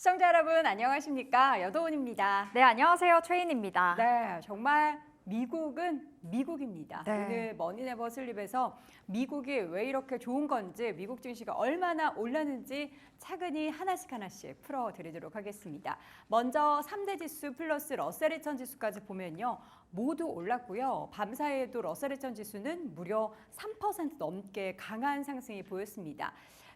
시청자 여러분 안녕하십니까? 여도은입니다. 네, 안녕하세요. 최인입니다. 네, 정말 미국은 미국입니다. 네. 오늘 머니네버 슬립에서 미국이 왜 이렇게 좋은 건지, 미국 증시가 얼마나 올랐는지 차근히 하나씩 풀어드리도록 하겠습니다. 먼저 3대 지수 플러스 러셀 2000 지수까지 보면요. 모두 올랐고요. 밤사이에도 러셀 2000 지수는 무려 3% 넘게 강한 상승이 보였습니다.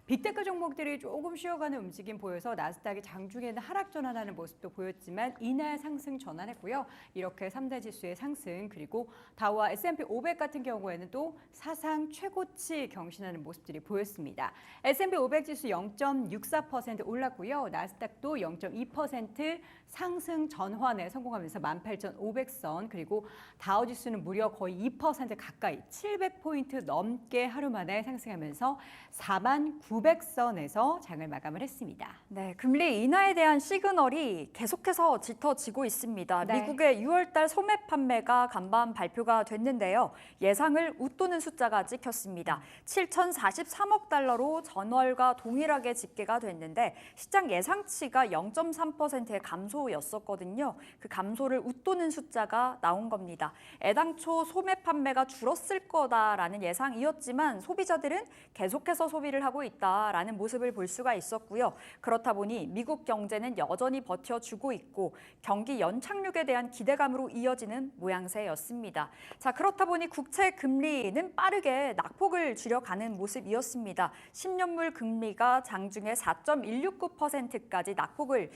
빅테크 종목들이 조금 쉬어가는 움직임 보여서 나스닥이 장중에는 하락 전환하는 모습도 보였지만 이날 상승 전환했고요. 이렇게 3대 지수의 상승, 그리고 다우와 S&P 500 같은 경우에는 또 사상 최고치 경신하는 모습들이 보였습니다. S&P 500 지수 0.64% 올랐고요. 나스닥도 0.2% 상승 전환에 성공하면서 18,500선, 그리고 다우 지수는 무려 거의 2% 가까이 700포인트 넘게 하루 만에 상승하면서 49,900선에서 장을 마감을 했습니다. 네, 금리 인하에 대한 시그널이 계속해서 짙어지고 있습니다. 네. 미국의 6월달 소매 판매가 간밤 발표가 됐는데요. 예상을 웃도는 숫자가 찍혔습니다. 7,043억 달러로 전월과 동일하게 집계가 됐는데 시장 예상치가 0.3%의 감소였었거든요. 그 감소를 웃도는 숫자가 나온 겁니다. 애당초 소매 판매가 줄었을 거다라는 예상이었지만 소비자들은 계속해서 소비를 하고 있다라는 모습을 볼 수가 있었고요. 그렇다 보니 미국 경제는 여전히 버텨주고 있고 경기 연착륙에 대한 기대감으로 이어지는 모양새였습니다. 자, 그렇다 보니 국채 금리는 빠르게 낙폭을 줄여가는 모습이었습니다. 10년물 금리가 장중에 4.169%까지 낙폭을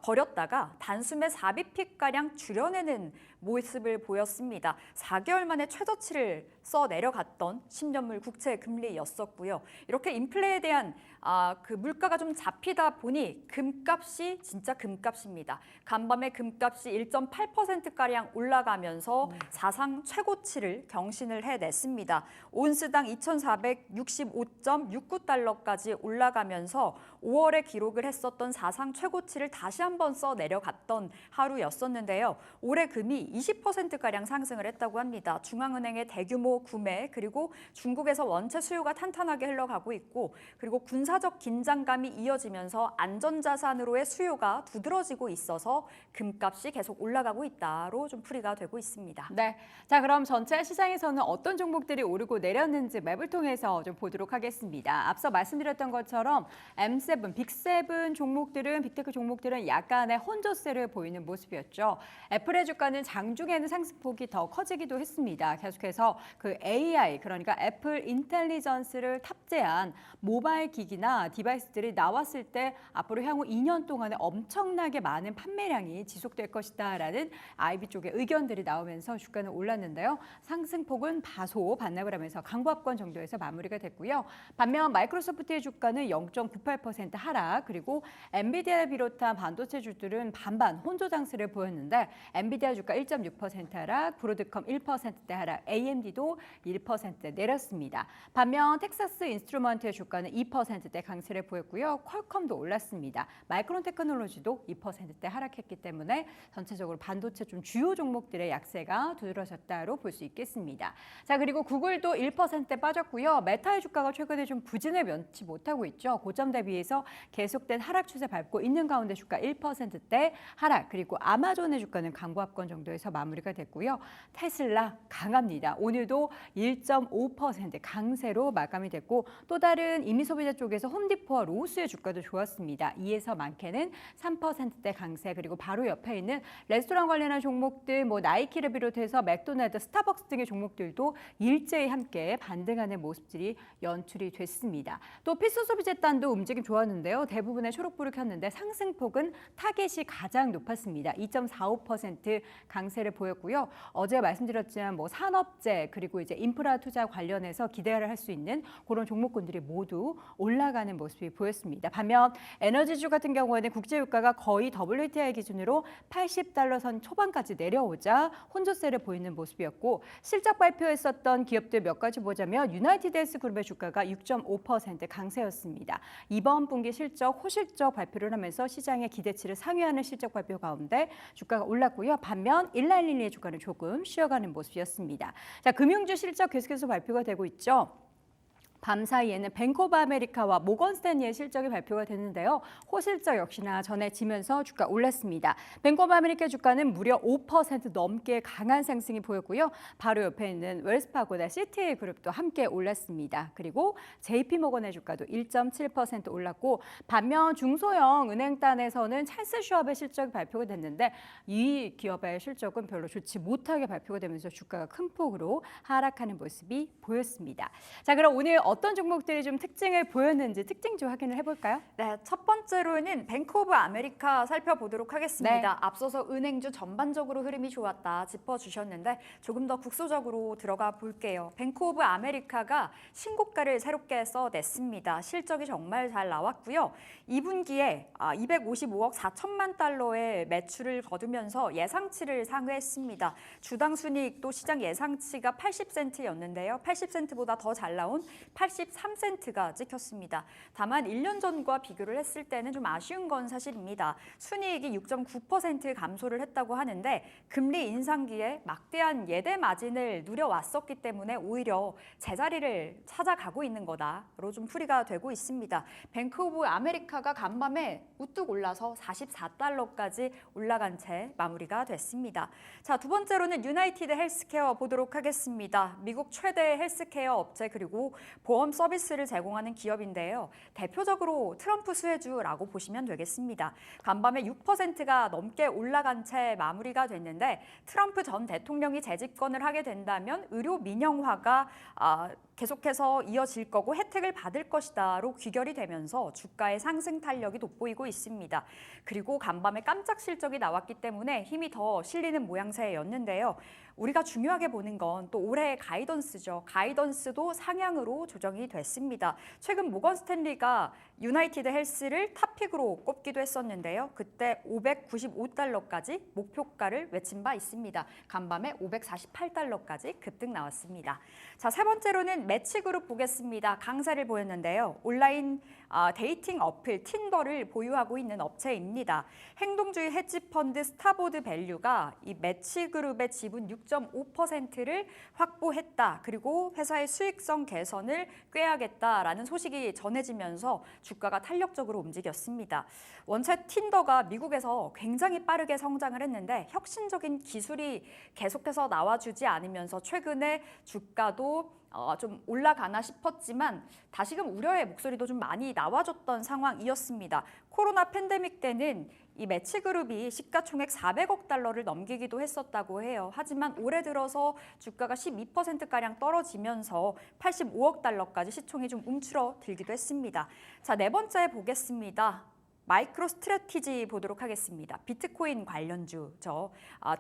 벌였다가 단숨에 4bp가량 줄여내는 모습을 보였습니다. 4개월 만에 최저치를 써 내려갔던 10년물 국채 금리였었고요. 이렇게 인플레에 대한 그 물가가 좀 잡히다 보니 금값이 진짜 금값입니다. 간밤에 금값이 1.8%가량 올라가면서 사상 최고치를 경신을 해냈습니다. 온스당 2,465.69달러까지 올라가면서 5월에 기록을 했었던 사상 최고치를 다시 한번 써 내려갔던 하루였었는데요. 올해 금이 20%가량 상승을 했다고 합니다. 중앙은행의 대규모 구매, 그리고 중국에서 원체 수요가 탄탄하게 흘러가고 있고, 그리고 군사적 긴장감이 이어지면서 안전자산으로의 수요가 두드러지고 있어서 금값이 계속 올라가고 있다로 좀 풀이가 되고 있습니다. 네, 자 그럼 전체 시장에서는 어떤 종목들이 오르고 내렸는지 맵을 통해서 좀 보도록 하겠습니다. 앞서 말씀드렸던 것처럼 M7, 빅7 종목들은, 빅테크 종목들은 약간의 혼조세를 보이는 모습이었죠. 애플의 주가는 장중에는 상승폭이 더 커지기도 했습니다. 계속해서 그 AI, 그러니까 애플 인텔리전스를 탑재한 모바일 기기나 디바이스들이 나왔을 때 앞으로 향후 2년 동안에 엄청나게 많은 판매량이 지속될 것이다라는 IB 쪽의 의견들이 나오면서 주가는 올랐는데요. 상승폭은 다소 반납을 하면서 강보합권 정도에서 마무리가 됐고요. 반면 마이크로소프트의 주가는 0.98% 하락, 그리고 엔비디아를 비롯한 반도체주들은 반반 혼조 장세를 보였는데 엔비디아 주가 1.6% 하락, 브로드컴 1%대 하락, AMD도 1% 내렸습니다. 반면 텍사스 인스트루먼트의 주가는 2%대 강세를 보였고요. 퀄컴도 올랐습니다. 마이크론 테크놀로지도 2%대 하락했기 때문에 전체적으로 반도체 좀 주요 종목들의 약세가 두드러졌다로 볼 수 있겠습니다. 자, 그리고 구글도 1%대 빠졌고요. 메타의 주가가 최근에 좀 부진을 면치 못하고 있죠. 고점 대비해서 계속된 하락 추세 밟고 있는 가운데 주가 1%대 하락, 그리고 아마존의 주가는 강보합권 정도에서 마무리가 됐고요. 테슬라 강합니다. 오늘도 1.5% 강세로 마감이 됐고, 또 다른 임의소비자 쪽에서 홈디포와 로스의 주가도 좋았습니다. 2에서 많게는 3%대 강세, 그리고 바로 옆에 있는 레스토랑 관련한 종목들, 뭐 나이키를 비롯해서 맥도날드, 스타벅스 등의 종목들도 일제히 함께 반등하는 모습들이 연출이 됐습니다. 또 필수소비재단도 움직임 좋았는데요. 대부분의 초록불을 켰는데 상승폭은 타겟이 가장 높았습니다. 2.45% 강세를 보였고요. 어제 말씀드렸지만 뭐 산업재, 그리고 이제 인프라 투자 관련해서 기대를 할 수 있는 그런 종목군들이 모두 올라가는 모습이 보였습니다. 반면 에너지주 같은 경우에는 국제유가가 거의 WTI 기준으로 80달러 선 초반까지 내려오자 혼조세를 보이는 모습이었고, 실적 발표했었던 기업들 몇 가지 보자면 유나이티드 헬스그룹의 주가가 6.5% 강세였습니다. 이번 분기 실적, 호실적 발표를 하면서 시장의 기대치를 상회하는 실적 발표 가운데 주가가 올랐고요. 반면 일라일리의 주가는 조금 쉬어가는 모습이었습니다. 자, 금융주 실적 계속해서 발표가 되고 있죠. 밤 사이에는 뱅크 오브 아메리카와 모건 스탠리의 실적이 발표가 됐는데요. 호실적 역시나 전해지면서 주가 올랐습니다. 뱅크 오브 아메리카 주가는 무려 5% 넘게 강한 상승이 보였고요. 바로 옆에 있는 웰스파고나 시티그룹도 함께 올랐습니다. 그리고 JP모건의 주가도 1.7% 올랐고 반면 중소형 은행단에서는 찰스 슈왑의 실적이 발표가 됐는데 이 기업의 실적은 별로 좋지 못하게 발표가 되면서 주가가 큰 폭으로 하락하는 모습이 보였습니다. 자, 그럼 오늘 어떤 종목들이 좀 특징을 보였는지 특징주 확인을 해볼까요? 네, 첫 번째로는 뱅크 오브 아메리카 살펴보도록 하겠습니다. 네. 앞서서 은행주 전반적으로 흐름이 좋았다 짚어주셨는데 조금 더 국소적으로 들어가 볼게요. 뱅크 오브 아메리카가 신고가를 새롭게 써냈습니다. 실적이 정말 잘 나왔고요. 2분기에 255억 4천만 달러의 매출을 거두면서 예상치를 상회했습니다. 주당 순이익도 시장 예상치가 80센트였는데요. 80센트보다 더 잘 나온 83센트가 찍혔습니다. 다만 1년 전과 비교를 했을 때는 좀 아쉬운 건 사실입니다. 순이익이 6.9% 감소를 했다고 하는데 금리 인상기에 막대한 예대 마진을 누려왔었기 때문에 오히려 제자리를 찾아가고 있는 거다로 좀 풀이가 되고 있습니다. 뱅크 오브 아메리카가 간밤에 우뚝 올라서 44달러까지 올라간 채 마무리가 됐습니다. 자, 두 번째로는 유나이티드 헬스케어 보도록 하겠습니다. 미국 최대 헬스케어 업체 그리고 보험 서비스를 제공하는 기업인데요. 대표적으로 트럼프 수혜주라고 보시면 되겠습니다. 간밤에 6%가 넘게 올라간 채 마무리가 됐는데 트럼프 전 대통령이 재집권을 하게 된다면 의료 민영화가 계속해서 이어질 거고 혜택을 받을 것이다로 귀결이 되면서 주가의 상승 탄력이 돋보이고 있습니다. 그리고 간밤에 깜짝 실적이 나왔기 때문에 힘이 더 실리는 모양새였는데요. 우리가 중요하게 보는 건 또 올해의 가이던스죠. 가이던스도 상향으로 조정이 됐습니다. 최근 모건 스탠리가 유나이티드 헬스를 탑픽으로 꼽기도 했었는데요. 그때 595달러까지 목표가를 외친 바 있습니다. 간밤에 548달러까지 급등 나왔습니다. 자, 세 번째로는 매치그룹 보겠습니다. 강세를 보였는데요. 온라인 데이팅 어플 틴더를 보유하고 있는 업체입니다. 행동주의 헤지펀드 스타보드 밸류가 이 매치그룹의 지분 6.5%를 확보했다. 그리고 회사의 수익성 개선을 꾀하겠다라는 소식이 전해지면서 주가가 탄력적으로 움직였습니다. 원체 틴더가 미국에서 굉장히 빠르게 성장을 했는데 혁신적인 기술이 계속해서 나와주지 않으면서 최근에 주가도 좀 올라가나 싶었지만 다시금 우려의 목소리도 좀 많이 나와줬던 상황이었습니다. 코로나 팬데믹 때는 이 매치그룹이 시가총액 400억 달러를 넘기기도 했었다고 해요. 하지만 올해 들어서 주가가 12%가량 떨어지면서 85억 달러까지 시총이 좀 움츠러들기도 했습니다. 자, 네 번째 보겠습니다. 마이크로 스트래티지 보도록 하겠습니다. 비트코인 관련주죠.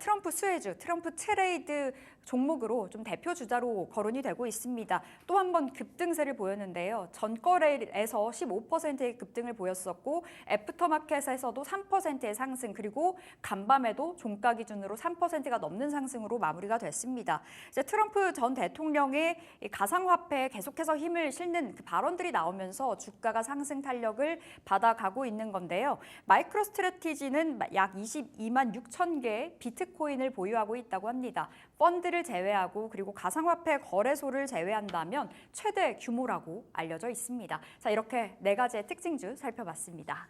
트럼프 수혜주, 트럼프 트레이드 종목으로 좀 대표 주자로 거론이 되고 있습니다. 또 한 번 급등세를 보였는데요. 전거래에서 15%의 급등을 보였었고 애프터마켓에서도 3%의 상승 그리고 간밤에도 종가 기준으로 3%가 넘는 상승으로 마무리가 됐습니다. 이제 트럼프 전 대통령의 가상화폐에 계속해서 힘을 실는 그 발언들이 나오면서 주가가 상승 탄력을 받아가고 있는 건데요. 마이크로 스트래티지는 약 22만 6천 개의 비트코인을 보유하고 있다고 합니다. 펀드를 제외하고 그리고 가상화폐 거래소를 제외한다면 최대 규모라고 알려져 있습니다. 자, 이렇게 네 가지의 특징주 살펴봤습니다.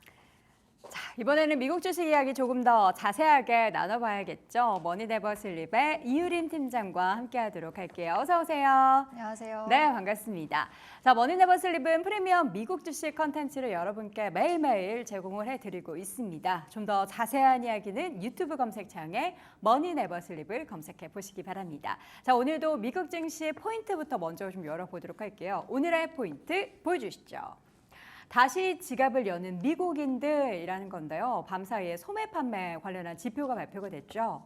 자, 이번에는 미국 주식 이야기 조금 더 자세하게 나눠봐야겠죠. 머니네버슬립의 이유린 팀장과 함께하도록 할게요. 어서 오세요. 안녕하세요. 네, 반갑습니다. 자, 머니네버슬립은 프리미엄 미국 주식 컨텐츠를 여러분께 매일매일 제공을 해드리고 있습니다. 좀 더 자세한 이야기는 유튜브 검색창에 머니네버슬립을 검색해 보시기 바랍니다. 자, 오늘도 미국 증시 포인트부터 먼저 좀 열어보도록 할게요. 오늘의 포인트 보여주시죠. 다시 지갑을 여는 미국인들이라는 건데요. 밤사이에 소매 판매 관련한 지표가 발표가 됐죠.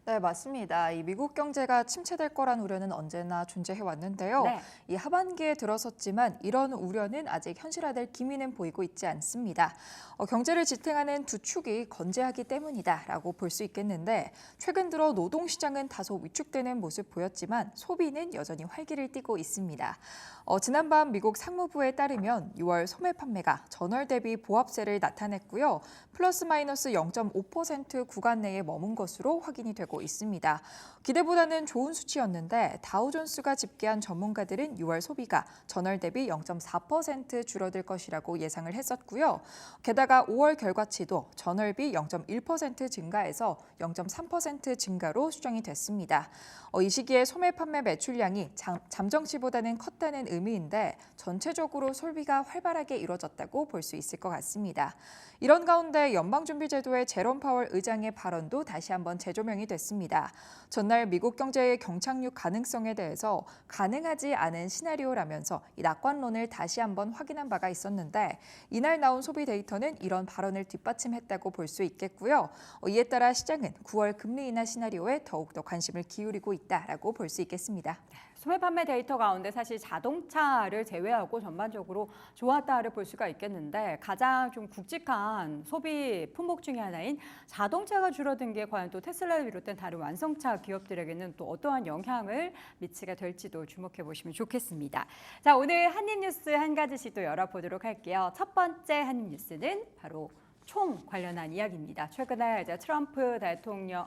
네, 맞습니다. 이 미국 경제가 침체될 거란 우려는 언제나 존재해 왔는데요. 네. 이 하반기에 들어섰지만 이런 우려는 아직 현실화될 기미는 보이고 있지 않습니다. 경제를 지탱하는 두 축이 건재하기 때문이다라고 볼 수 있겠는데 최근 들어 노동시장은 다소 위축되는 모습 보였지만 소비는 여전히 활기를 띠고 있습니다. 지난밤 미국 상무부에 따르면 6월 소매 판매가 전월 대비 보합세를 나타냈고요. 플러스 마이너스 0.5% 구간 내에 머문 것으로 확인이 됐고 예상되고 있습니다. 기대보다는 좋은 수치였는데 다우존스가 집계한 전문가들은 6월 소비가 전월 대비 0.4% 줄어들 것이라고 예상을 했었고요. 게다가 5월 결과치도 전월비 0.1% 증가해서 0.3% 증가로 수정이 됐습니다. 이 시기에 소매 판매 매출량이 잠정치보다는 컸다는 의미인데 전체적으로 소비가 활발하게 이뤄졌다고 볼 수 있을 것 같습니다. 이런 가운데 연방준비제도의 제롬 파월 의장의 발언도 다시 한번 재조명이 됐습니다. 전날 미국 경제의 경착륙 가능성에 대해서 가능하지 않은 시나리오라면서 이 낙관론을 다시 한번 확인한 바가 있었는데 이날 나온 소비 데이터는 이런 발언을 뒷받침했다고 볼 수 있겠고요. 이에 따라 시장은 9월 금리 인하 시나리오에 더욱더 관심을 기울이고 있다라고 볼 수 있겠습니다. 소매 판매 데이터 가운데 사실 자동차를 제외하고 전반적으로 좋았다를 볼 수가 있겠는데 가장 좀 굵직한 소비 품목 중에 하나인 자동차가 줄어든 게 과연 또 테슬라를 비롯한 다른 완성차 기업들에게는 또 어떠한 영향을 미치게 될지도 주목해 보시면 좋겠습니다. 자, 오늘 한입뉴스 한 가지씩 또 열어보도록 할게요. 첫 번째 한입뉴스는 바로 총 관련한 이야기입니다. 최근에 이제 트럼프 대통령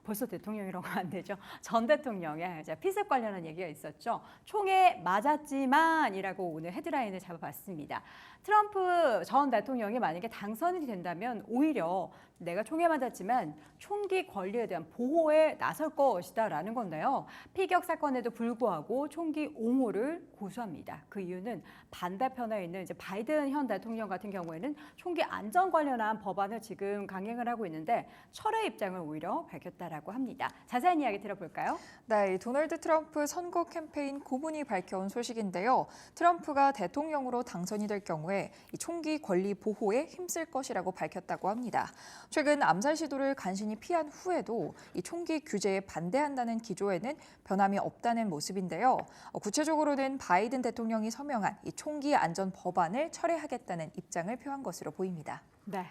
벌써 대통령이라고 하면 안 되죠. 전 대통령의 이제 피습 관련한 얘기가 있었죠. 총에 맞았지만이라고 오늘 헤드라인을 잡아봤습니다. 트럼프 전 대통령이 만약에 당선이 된다면 오히려 내가 총에 맞았지만 총기 권리에 대한 보호에 나설 것이다라는 건데요. 피격 사건에도 불구하고 총기 옹호를 고수합니다. 그 이유는 반대편에 있는 이제 바이든 현 대통령 같은 경우에는 총기 안전 관련한 법안을 지금 강행을 하고 있는데 철회 입장을 오히려 밝혔다라고 합니다. 자세한 이야기 들어볼까요? 네, 도널드 트럼프 선거 캠페인 고문이 밝혀온 소식인데요. 트럼프가 대통령으로 당선이 될 경우에 이 총기 권리 보호에 힘쓸 것이라고 밝혔다고 합니다. 최근 암살 시도를 간신히 피한 후에도 이 총기 규제에 반대한다는 기조에는 변함이 없다는 모습인데요. 구체적으로는 바이든 대통령이 서명한 이 총기 안전 법안을 철회하겠다는 입장을 표한 것으로 보입니다. 네.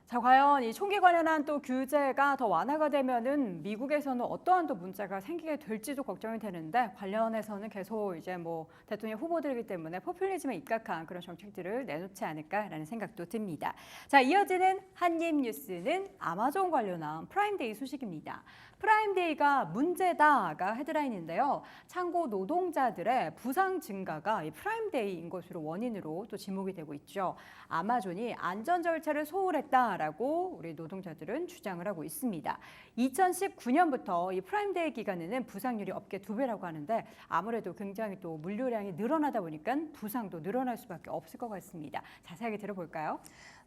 자, 과연 이 총기 관련한 또 규제가 더 완화가 되면은 미국에서는 어떠한 또 문제가 생기게 될지도 걱정이 되는데 관련해서는 계속 이제 뭐 대통령 후보들이기 때문에 포퓰리즘에 입각한 그런 정책들을 내놓지 않을까라는 생각도 듭니다. 자, 이어지는 한입뉴스는 아마존 관련한 프라임데이 소식입니다. 프라임데이가 문제다가 헤드라인인데요. 창고 노동자들의 부상 증가가 이 프라임데이인 것으로 원인으로 또 지목이 되고 있죠. 아마존이 안전 절차를 소홀했다라고 우리 노동자들은 주장을 하고 있습니다. 2019년부터 이 프라임데이 기간에는 부상률이 업계 2배라고 하는데 아무래도 굉장히 또 물류량이 늘어나다 보니까 부상도 늘어날 수밖에 없을 것 같습니다. 자세하게 들어볼까요?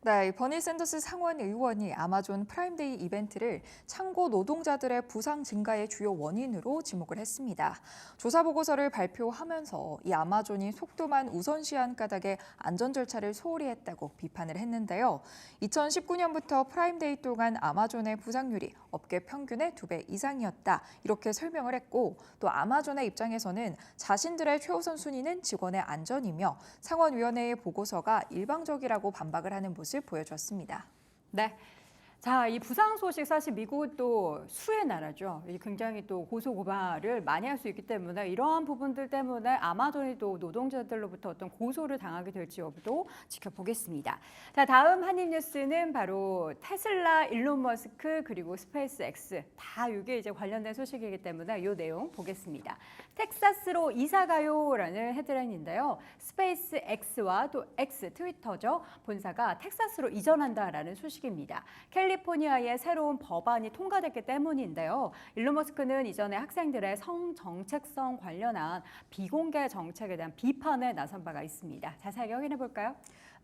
네, 버니 샌더스 상원 의원이 아마존 프라임데이 이벤트를 창고 노동자들의 부상 증가의 주요 원인으로 지목을 했습니다. 조사 보고서를 발표하면서 이 아마존이 속도만 우선시한 까닭에 안전 절차를 소홀히 했다고 비판을 했는데요. 2019년부터 프라임데이 동안 아마존의 부상률이 업계 평균의 2배 이상이었다. 이렇게 설명을 했고 또 아마존의 입장에서는 자신들의 최우선 순위는 직원의 안전이며 상원위원회의 보고서가 일방적이라고 반박을 하는 모습 보여줬습니다. 네. 자, 이 부상 소식 사실 미국은 또 수의 나라죠. 굉장히 또 고소 고발을 많이 할 수 있기 때문에 이러한 부분들 때문에 아마존이 또 노동자들로부터 어떤 고소를 당하게 될지 여부도 지켜보겠습니다. 자, 다음 한입뉴스는 바로 테슬라, 일론 머스크 그리고 스페이스X 다 이게 이제 관련된 소식이기 때문에 이 내용 보겠습니다. 텍사스로 이사가요라는 헤드라인인데요. 스페이스X와 또 X 트위터죠. 본사가 텍사스로 이전한다라는 소식입니다. 캘리포니아의 새로운 법안이 통과됐기 때문인데요. 일론 머스크는 이전에 학생들의 성정체성 관련한 비공개 정책에 대한 비판에 나선 바가 있습니다. 자세하게 확인해 볼까요?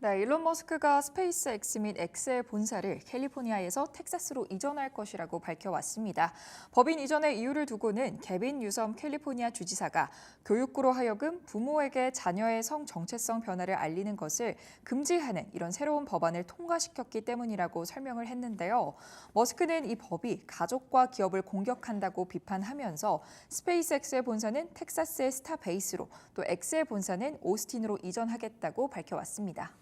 네, 일론 머스크가 스페이스X 및 X의 본사를 캘리포니아에서 텍사스로 이전할 것이라고 밝혀왔습니다. 법인 이전의 이유를 두고는 개빈 뉴섬 캘리포니아 주지사가 교육부로 하여금 부모에게 자녀의 성 정체성 변화를 알리는 것을 금지하는 이런 새로운 법안을 통과시켰기 때문이라고 설명을 했는데요. 머스크는 이 법이 가족과 기업을 공격한다고 비판하면서 스페이스X의 본사는 텍사스의 스타 베이스로 또 X의 본사는 오스틴으로 이전하겠다고 밝혀왔습니다.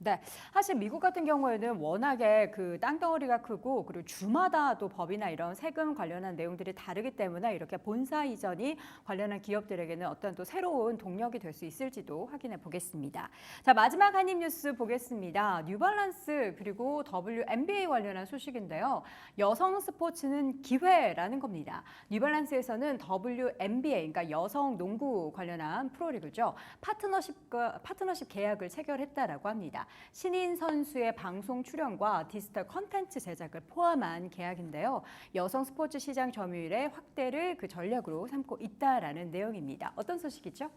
네, 사실 미국 같은 경우에는 워낙에 그 땅덩어리가 크고 그리고 주마다 또 법이나 이런 세금 관련한 내용들이 다르기 때문에 이렇게 본사 이전이 관련한 기업들에게는 어떤 또 새로운 동력이 될 수 있을지도 확인해 보겠습니다. 자, 마지막 한입 뉴스 보겠습니다. 뉴발란스 그리고 WNBA 관련한 소식인데요. 여성 스포츠는 기회라는 겁니다. 뉴발란스에서는 WNBA, 그러니까 여성 농구 관련한 프로리그죠. 파트너십 계약을 체결했다라고 합니다. 신인 선수의 방송 출연과 디지털 콘텐츠 제작을 포함한 계약인데요. 여성 스포츠 시장 점유율의 확대를 그 전략으로 삼고 있다라는 내용입니다. 어떤 소식이죠?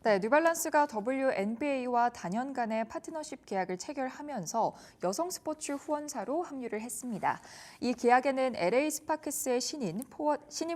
네, 뉴발란스가 WNBA와 단연간의 파트너십 계약을 체결하면서 여성 스포츠 후원사로 합류를 했습니다. 이 계약에는 LA 스파크스의 신인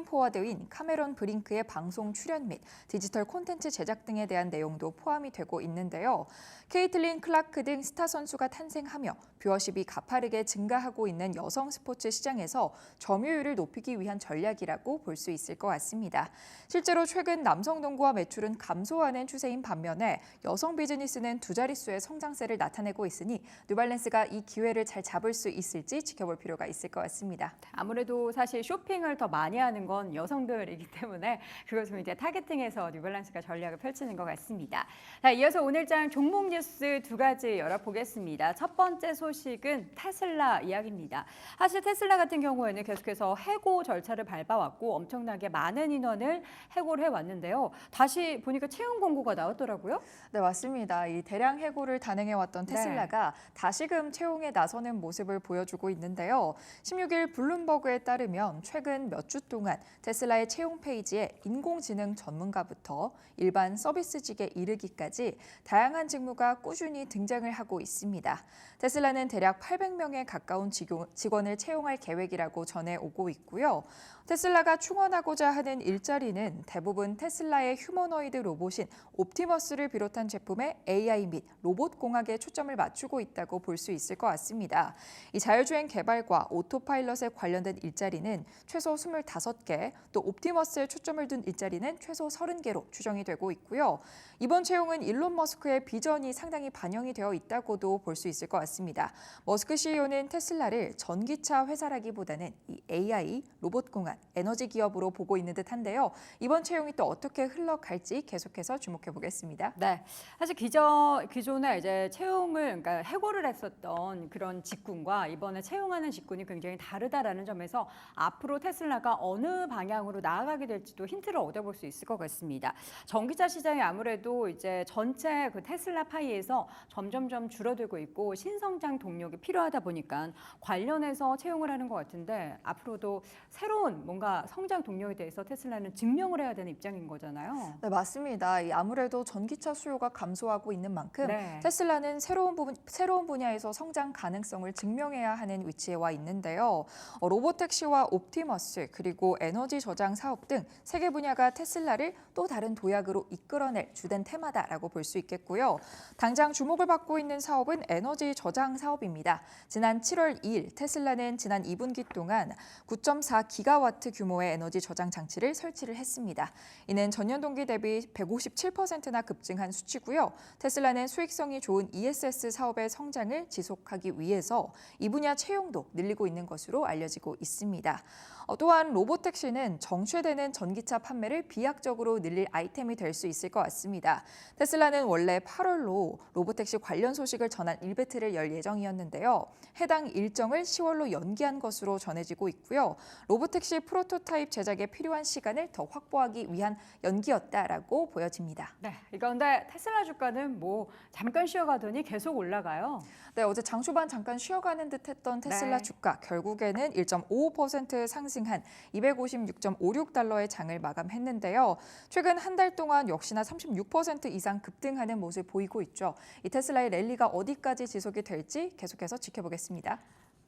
포워드인 카메론 브링크의 방송 출연 및 디지털 콘텐츠 제작 등에 대한 내용도 포함이 되고 있는데요. 케이틀린 클라크 등 스타 선수가 탄생하며 뷰어십이 가파르게 증가하고 있는 여성 스포츠 시장에서 점유율을 높이기 위한 전략이라고 볼 수 있을 것 같습니다. 실제로 최근 남성 농구와 매출은 감소하는 추세인 반면에 여성 비즈니스는 두 자릿수의 성장세를 나타내고 있으니 뉴발란스가 이 기회를 잘 잡을 수 있을지 지켜볼 필요가 있을 것 같습니다. 아무래도 사실 쇼핑을 더 많이 하는 건 여성들이기 때문에 그것을 이제 타겟팅해서 뉴발란스가 전략을 펼치는 것 같습니다. 자, 이어서 오늘장 종목 뉴스 두 가지 열어보겠습니다. 첫 번째 소식은 테슬라 이야기입니다. 사실 테슬라 같은 경우에는 계속해서 해고 절차를 밟아왔고 엄청나게 많은 인원을 해고를 해왔는데요. 다시 보니까 채용 공고가 나왔더라고요. 네, 맞습니다. 이 대량 해고를 단행해왔던 테슬라가 다시금 채용에 나서는 모습을 보여주고 있는데요. 16일 블룸버그에 따르면 최근 몇 주 동안 테슬라의 채용 페이지에 인공지능 전문가부터 일반 서비스직에 이르기까지 다양한 직무가 꾸준히 등장을 하고 있습니다. 테슬라는 대략 800명에 가까운 직원을 채용할 계획이라고 전해오고 있고요. 테슬라가 충원하고자 하는 일자리는 대부분 테슬라의 휴머노이드 로봇인 옵티머스를 비롯한 제품의 AI 및 로봇 공학에 초점을 맞추고 있다고 볼 수 있을 것 같습니다. 이 자율주행 개발과 오토파일럿에 관련된 일자리는 최소 25개, 또 옵티머스에 초점을 둔 일자리는 최소 30개로 추정이 되고 있고요. 이번 채용은 일론 머스크의 비전이 상당히 반영이 되어 있다고도 볼 수 있을 것 같습니다. 머스크 CEO는 테슬라를 전기차 회사라기보다는 이 AI, 로봇 공학, 에너지 기업으로 보고 있는 듯한데요. 이번 채용이 또 어떻게 흘러갈지 계속해서 주목해 보겠습니다. 네, 사실 기존에 이제 채용을 그러니까 해고를 했었던 그런 직군과 이번에 채용하는 직군이 굉장히 다르다라는 점에서 앞으로 테슬라가 어느 방향으로 나아가게 될지도 힌트를 얻어볼 수 있을 것 같습니다. 전기차 시장이 아무래도 이제 전체 그 테슬라 파이에서 점점점 줄어들고 있고 신성장 동력이 필요하다 보니까 관련해서 채용을 하는 것 같은데 앞으로도 새로운 뭔가 성장 동력에 대해서 테슬라는 증명을 해야 되는 입장인 거잖아요. 네, 맞습니다. 아무래도 전기차 수요가 감소하고 있는 만큼 네. 테슬라는 새로운 분야에서 성장 가능성을 증명해야 하는 위치에 와 있는데요. 로보택시와 옵티머스 그리고 에너지 저장 사업 등 세 개 분야가 테슬라를 또 다른 도약으로 이끌어낼 주된 테마다라고 볼 수 있겠고요. 당장 주목을 받고 있는 사업은 에너지 저장 사업입니다. 지난 7월 2일 테슬라는 지난 2분기 동안 9.4기가와트 규모의 에너지 저장 장치를 설치를 했습니다. 이는 전년 동기 대비 157%나 급증한 수치고요. 테슬라는 수익성이 좋은 ESS 사업의 성장을 지속하기 위해서 이 분야 채용도 늘리고 있는 것으로 알려지고 있습니다. 또한 로보택시는 정체되는 전기차 판매를 비약적으로 늘릴 아이템이 될 수 있을 것 같습니다. 테슬라는 원래 8월로 로보택시 관련 소식을 전한 일베트를 열 예정이었는데요. 해당 일정을 10월로 연기한 것으로 전해지고 있고요. 로보택시 프로토타입 제작에 필요한 시간을 더 확보하기 위한 연기였다라고 보여집니다. 네, 그런데 테슬라 주가는 뭐 잠깐 쉬어가더니 계속 올라가요. 네, 어제 장 초반 잠깐 쉬어가는 듯했던 테슬라 네. 주가 결국에는 1.55% 상승한 256.56달러의 장을 마감했는데요. 최근 한 달 동안 역시나 36% 이상 급등하는 모습을 보이고 있죠. 이 테슬라의 랠리가 어디까지 지속이 될지 계속해서 지켜보겠습니다.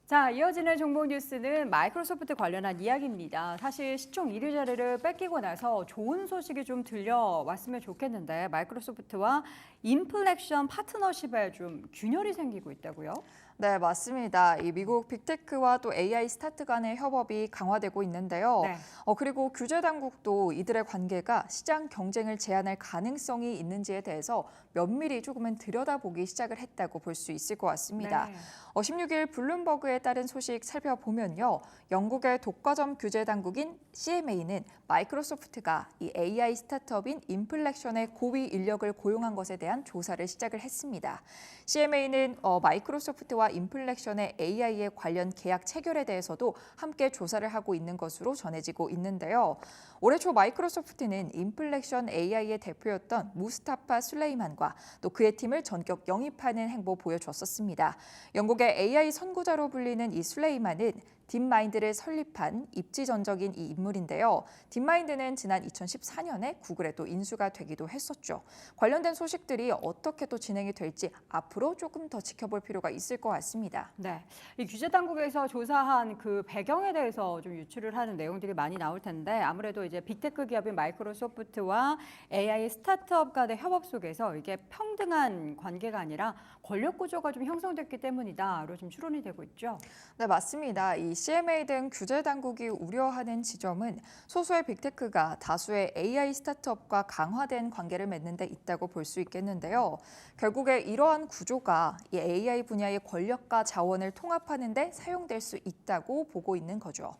자, 이어지는 종목 뉴스는 마이크로소프트 관련한 이야기입니다. 사실 시총 1위 자리를 뺏기고 나서 좋은 소식이 좀 들려왔으면 좋겠는데 마이크로소프트와 인플렉션 파트너십에 좀 균열이 생기고 있다고요? 네, 맞습니다. 이 미국 빅테크와 또 AI 스타트 간의 협업이 강화되고 있는데요. 네. 그리고 규제 당국도 이들의 관계가 시장 경쟁을 제한할 가능성이 있는지에 대해서 면밀히 조금은 들여다보기 시작을 했다고 볼 수 있을 것 같습니다. 네. 16일 블룸버그에 따른 소식 살펴보면요. 영국의 독과점 규제 당국인 CMA는 마이크로소프트가 이 AI 스타트업인 인플렉션의 고위 인력을 고용한 것에 대한 조사를 시작을 했습니다. CMA는 마이크로소프트와 인플렉션의 AI에 관련 계약 체결에 대해서도 함께 조사를 하고 있는 것으로 전해지고 있는데요. 올해 초 마이크로소프트는 인플렉션 AI의 대표였던 무스타파 술레이만과 또 그의 팀을 전격 영입하는 행보 보여줬었습니다. 영국의 AI 선구자로 불리는 이 술레이만은 딥마인드를 설립한 입지전적인 이 인물인데요. 딥마인드는 지난 2014년에 구글에 또 인수가 되기도 했었죠. 관련된 소식들이 어떻게 또 진행이 될지 앞으로 조금 더 지켜볼 필요가 있을 것 같습니다. 네, 이 규제 당국에서 조사한 그 배경에 대해서 좀 유출을 하는 내용들이 많이 나올 텐데 아무래도 이제 빅테크 기업인 마이크로소프트와 AI 스타트업 간의 협업 속에서 이게 평등한 관계가 아니라 권력 구조가 좀 형성됐기 때문이다로 지금 추론이 되고 있죠. 네, 맞습니다. 이 CMA 등 규제 당국이 우려하는 지점은 소수의 빅테크가 다수의 AI 스타트업과 강화된 관계를 맺는 데 있다고 볼 수 있겠는데요. 결국에 이러한 구조가 이 AI 분야의 권력과 자원을 통합하는 데 사용될 수 있다고 보고 있는 거죠.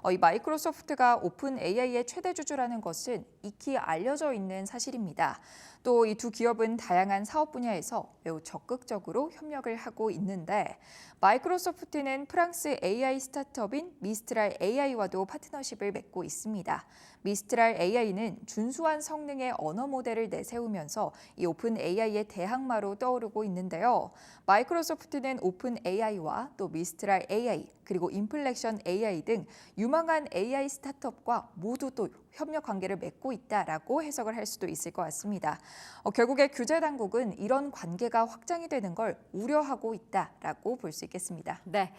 이 마이크로소프트가 오픈 AI의 최대 주주라는 것은 익히 알려져 있는 사실입니다. 또 이 두 기업은 다양한 사업 분야에서 매우 적극적으로 협력을 하고 있는데 마이크로소프트는 프랑스 AI 스타트업인 미스트랄 AI와도 파트너십을 맺고 있습니다. 미스트랄 AI는 준수한 성능의 언어 모델을 내세우면서 이 오픈 AI의 대항마로 떠오르고 있는데요. 마이크로소프트는 오픈 AI와 또 미스트랄 AI 그리고 인플렉션 AI 등 유망한 AI 스타트업과 모두 또 협력 관계를 맺고 있다라고 해석을 할 수도 있을 것 같습니다. 결국에 규제 당국은 이런 관계가 확장이 되는 걸 우려하고 있다라고 볼 수 있겠습니다. 네.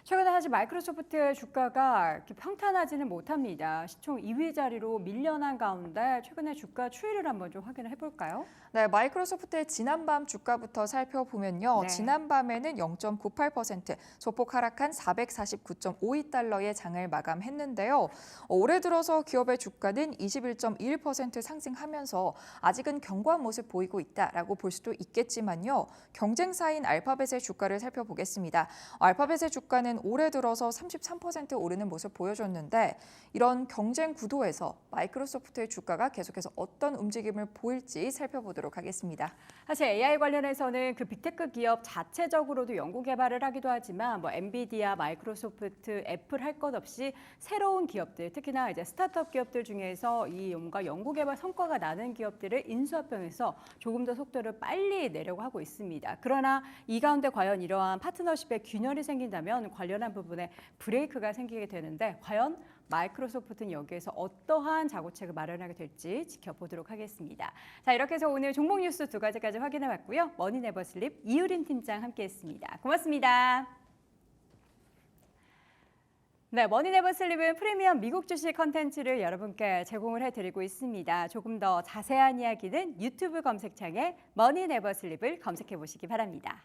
최근에 사실 마이크로소프트의 주가가 이렇게 평탄하지는 못합니다. 시총 2위 자리로 밀려난 가운데 최근에 주가 추이를 한번 좀 확인을 해볼까요? 네, 마이크로소프트의 지난밤 주가부터 살펴보면요. 네. 지난밤에는 0.98% 소폭 하락한 449.52달러의 장을 마감했는데요. 올해 들어서 기업의 주가는 21.21% 상승하면서 아직은 견고한 모습 보이고 있다라고 볼 수도 있겠지만요. 경쟁사인 알파벳의 주가를 살펴보겠습니다. 알파벳의 주가는 올해 들어서 33% 오르는 모습 보여줬는데 이런 경쟁 구도에서 마이크로소프트의 주가가 계속해서 어떤 움직임을 보일지 살펴보도록 하겠습니다. 사실 AI 관련해서는 그 빅테크 기업 자체적으로도 연구 개발을 하기도 하지만 뭐 엔비디아, 마이크로소프트, 애플 할 것 없이 새로운 기업들, 특히나 이제 스타트업 기업들 중에서 이 뭔가 연구 개발 성과가 나는 기업들을 인수합병해서 조금 더 속도를 빨리 내려고 하고 있습니다. 그러나 이 가운데 과연 이러한 파트너십의 균열이 생긴다면 관련한 부분에 브레이크가 생기게 되는데 과연 마이크로소프트는 여기에서 어떠한 자구책을 마련하게 될지 지켜보도록 하겠습니다. 자, 이렇게 해서 오늘 종목 뉴스 두 가지까지 확인해봤고요. 머니네버슬립 이유림 팀장 함께했습니다. 고맙습니다. 네, 머니네버슬립은 프리미엄 미국 주식 컨텐츠를 여러분께 제공을 해드리고 있습니다. 조금 더 자세한 이야기는 유튜브 검색창에 머니네버슬립을 검색해 보시기 바랍니다.